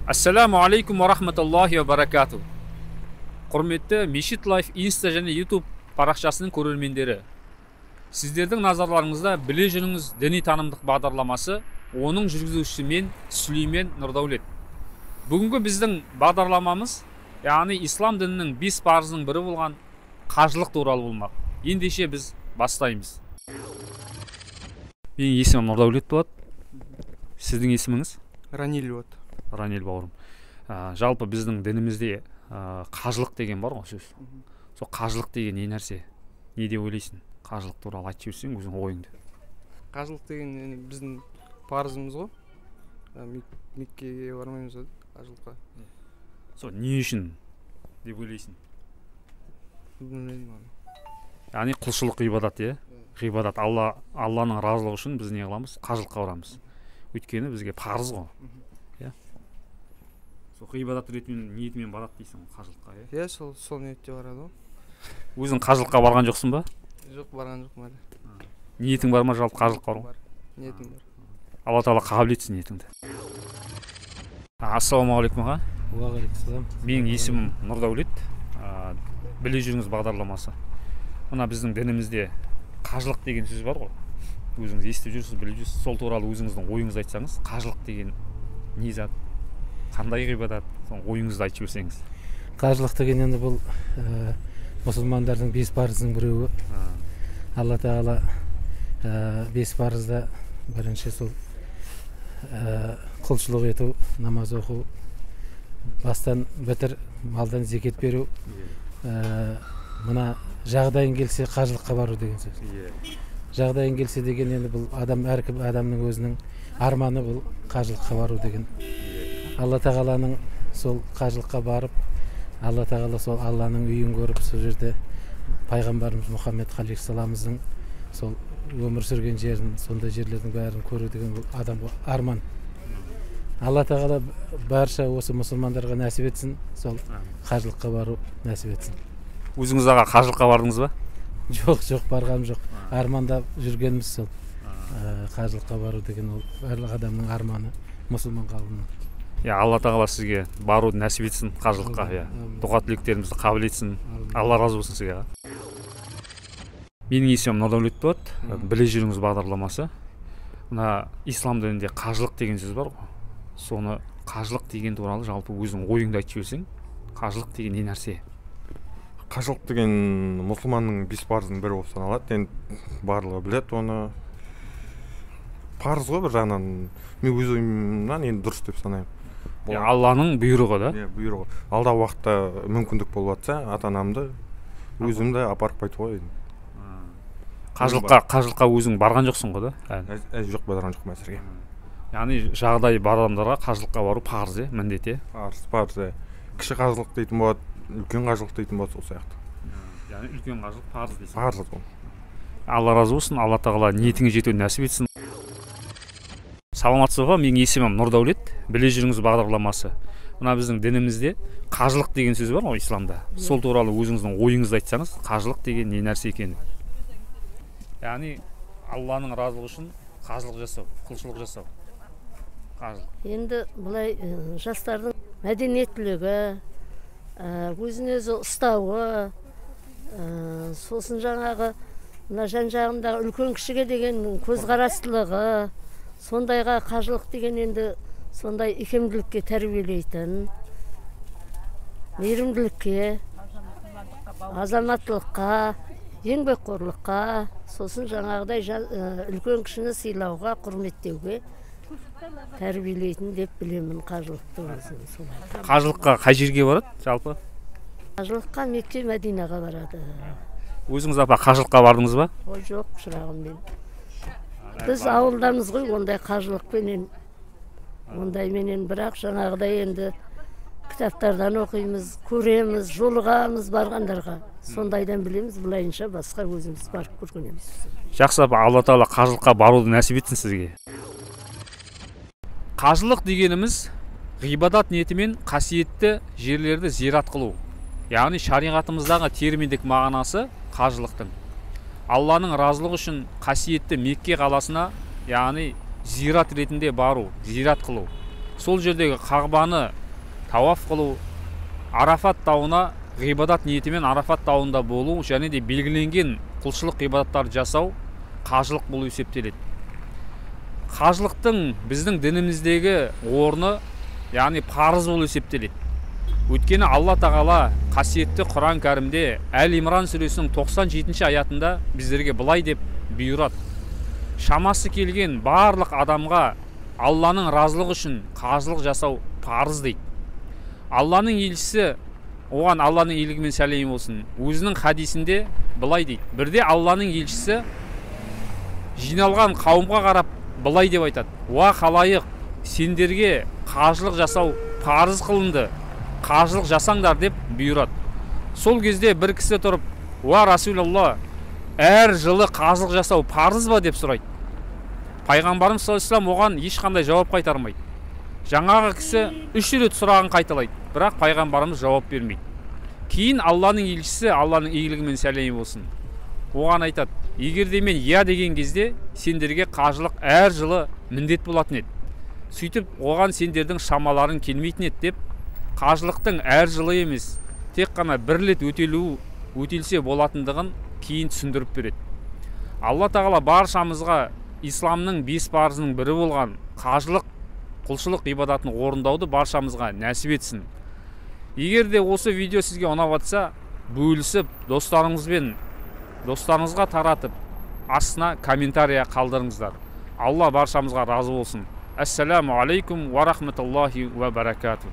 Ассаламу алейкум ва рахматуллахи ва баракату. Құрметті Мешит Лайф Инста және YouTube парақшасының көрермендері. Сіздердің назарларыңызда біле жүріңіз діни танымдық бағдарламасы, оның жүргізушісі мен Сүлеймен Нұрдаулет. Бүгінгі біздің бағдарламамыз, яғни ислам дінінің 5 парызының бірі болған қажылық туралы болмақ. Ендеше біз бастаймыз. Менің есімім Нұрдаулет болады. Сіздің есіміңіз? Ранил болады. Ранил бауырым. Жалпы біздің дінімізде қажылық деген бар ғой сөз. Сол қажылық деген не нәрсе? Не деп ойлайсың? Қажылық туралы айтып жіберсең өзің ойыңды. Қажылық деген біздің парызымыз ғой. Меккеге бармаймыз қажылыққа. Сол не үшін деп ойлайсың? Білмеймін. Яғни құлшылық ғибадат, иә? Ғибадат, Алланың разылығы үшін біз не қыламыз? Қажылыққа барамыз. Өйткені бізге парыз ғой. Сол ғибадат ретімен ниетімен барады дейсің қажылыққа, иә? Иә, сол ниетте барады ғой. Өзің қажылыққа барған жоқсың ба? Жоқ, барған жоқпын әлі. Ниетің бар ма жалпы қажылыққа баруға? Ниетім бар. Алла тағала қабыл етсін ниетіңді. Ассалаумағалейкум аға. Уағалейкум. Менің есімім Нұрдаулет. Біле жүріңіз бағдарламасы. Мына біздің дінімізде қажылық деген сөз бар ғой. Өзіңіз естіп жүрсіз, біліп жүрсіз. Сол туралы өзіңіздің ойыңызды айтсаңыз, қажылық деген не зат? Қандай ғибадат? Ойыңызды айтып жіберсеңіз. Қажылық деген енді бұл мұсылмандардың 5 парызының біреуі. Алла тағала 5 парызда бірінші сол құлшылық ету, намаз оқу, бастан бітір малдан зекет беру. Мына жағдайын келсе қажылыққа бару деген сөз. Жағдайын келсе деген енді бұл әркім адамның өзінің арманы бұл қажылыққа бару деген. Алла тағаланың сол қажылыққа барып, Алла тағала сол Алланың үйін көріп, сол жерде пайғамбарымыз Мұхаммед алейхиссаламыздың сол өмір сүрген жерін, сондай жерлердің бәрін көру деген бұл адамға арман. Алла тағала барша осы мұсылмандарға нәсіп етсін, сол қажылыққа бару нәсіп етсін. Өзіңіз аға қажылыққа бардыңыз ба? Жоқ, барғаным жоқ. Армандап жүргеніміз сол. Қажылыққа бару деген ол барлық адамның арманы, мұсылман қауымның. Алла тағала сізге баруды нәсіп етсін қажылыққа, дұға тілектерімізді қабыл етсін. Алла разы болсын сізге. Менің есімім Нұрдаулет болады. Біле жүріңіз бағдарламасы. Мына ислам дінінде қажылық деген сөз бар ғой. Соны қажылық деген туралы жалпы өзің ойыңды айтып жіберсең, қажылық деген не нәрсе? Қажылық деген мұсылманның 5 парызының бірі болып саналады. Енді барлығы біледі оны. Парыз ғой бір жағынан. Мен өз ойымнан енді дұрыс деп санаймын. Алланың бұйрығы да? Бұйрығы. Алдағы уақытта мүмкіндік болып жатса, ата-анамды өзімді апарып қайтуға едім. Қажылыққа өзің барған жоқсың ғой да? Жоқ, барған жоқпын әзірге. Яғни жағдайы бар адамдарға қажылыққа бару парыз, міндет, парыз. Кіші қажылық дейтін болады, үлкен қажылық дейтін болады, сол сияқты. Яғни үлкен қажылық парыз дейсің. Парыз ғой. Алла разы болсын, Алла тағала ниетіңе жетуін нәсіп етсін. Саламатсыз ба? Менің есімім Нұрдаулет. Біле жүріңіз бағдарламасы. Мына біздің дінімізде қажылық деген сөз бар ғой исламда. Сол туралы өзіңіздің ойыңызды айтсаңыз, қажылық деген не нәрсе екенін. Яғни Алланың разылығы үшін қажылық жасау, құлшылық жасау. Қажылық. Енді бұлай жастардың мәдениеттілігі, өзін-өзі ұстауы, сосын жаңағы мына жан-жағындағы үлкен кішіге деген көзқарастылығы, сондайға қажылық деген енді сондай икемділікке тәрбиелейтін, мейірімділікке, азаматтылыққа, еңбекқорлыққа, сосын жаңағыдай үлкен кішіні сыйлауға, құрметтеуге тәрбиелейтін деп білемін қажылықты өзін. Қажылыққа қай жерге барады жалпы? Қажылыққа Мекке, Мәдинаға барады. Өзіңіз апа қажылыққа бардыңыз ба? Ой, жоқ, шырағым мен. Біз ауылдамыз ғой, ондай қажылықпенен, ондайменен, бірақ жаңағыдай енді кітаптардан оқимыз, көреміз, жолығамыз барғандарға. Сондайдан білеміз, бұлайынша басқа өзіміз барып көргеніміз. Жақсы апа, Алла тағала қажылыққа баруды нәсіп етсін сізге. Қажылық дегеніміз ғибадат ниетімен қасиетті жерлерді зиярат қылу. Яғни шариғатымыздағы терминдік мағынасы қажылықтың. Алланың разылығы үшін қасиетті Мекке қаласына, яғни зират ретінде бару, зират қылу. сол жердегі қағбаны тауаф қылу, Арафат тауына ғибадат ниетімен Арафат тауында болу және де белгіленген құлшылық ғибадаттарды жасау қажылық болып есептеледі. Қажылықтың біздің дініміздегі орны, яғни парыз болып есептеледі. Өйткені Алла тағала қасиетті Құран кәрімде Әл-Имран сүресінің 97 аятында біздерге былай деп бұйырады. Шамасы келген барлық адамға Алланың разылығы үшін қажылық жасау парыз дейді. Алланың елшісі, оған Алланың иелігі мен сәлемі болсын, өзінің хадисінде былай дейді. Бірде Алланың елшісі жиналған қауымға қарап былай деп айтады: "Уа халайық, сендерге қажылық жасау парыз қылынды, қажылық жасаңдар" деп бұйырады. Сол кезде бір кісі тұрып: "Уа Расулалла, әр жылы қажылық жасау парыз ба?" деп сұрайды. Пайғамбарымыз саллаллаху алейхи ва саллям оған ешқандай жауап қайтармайды. Жаңағы кісі 3 рет сұрағын қайталайды, бірақ пайғамбарымыз жауап бермейді. Кейін Алланың елшісі, Алланың игілігі мен сәлемі болсын, оған айтады: "Егер де мен иә деген кезде сендерге қажылық әр жылы міндет болатын еді. Сөйтіп оған сендердің шамаларың келмейтін еді" деп, қажылықтың әр жылы емес, тек қана бір рет өтелсе болатындығын кейін түсіндіріп береді. Алла тағала баршамызға исламның 5 парызының бірі болған қажылық, құлшылық ғибадатын орындауды баршамызға нәсіп етсін. Егер де осы видео сізге ұнап жатса, бөлісіп, достарыңызға таратып, астына комментария қалдырыңыздар. Алла баршамызға разы болсын. Ассаламу алейкум ва рахматуллахи ва баракату.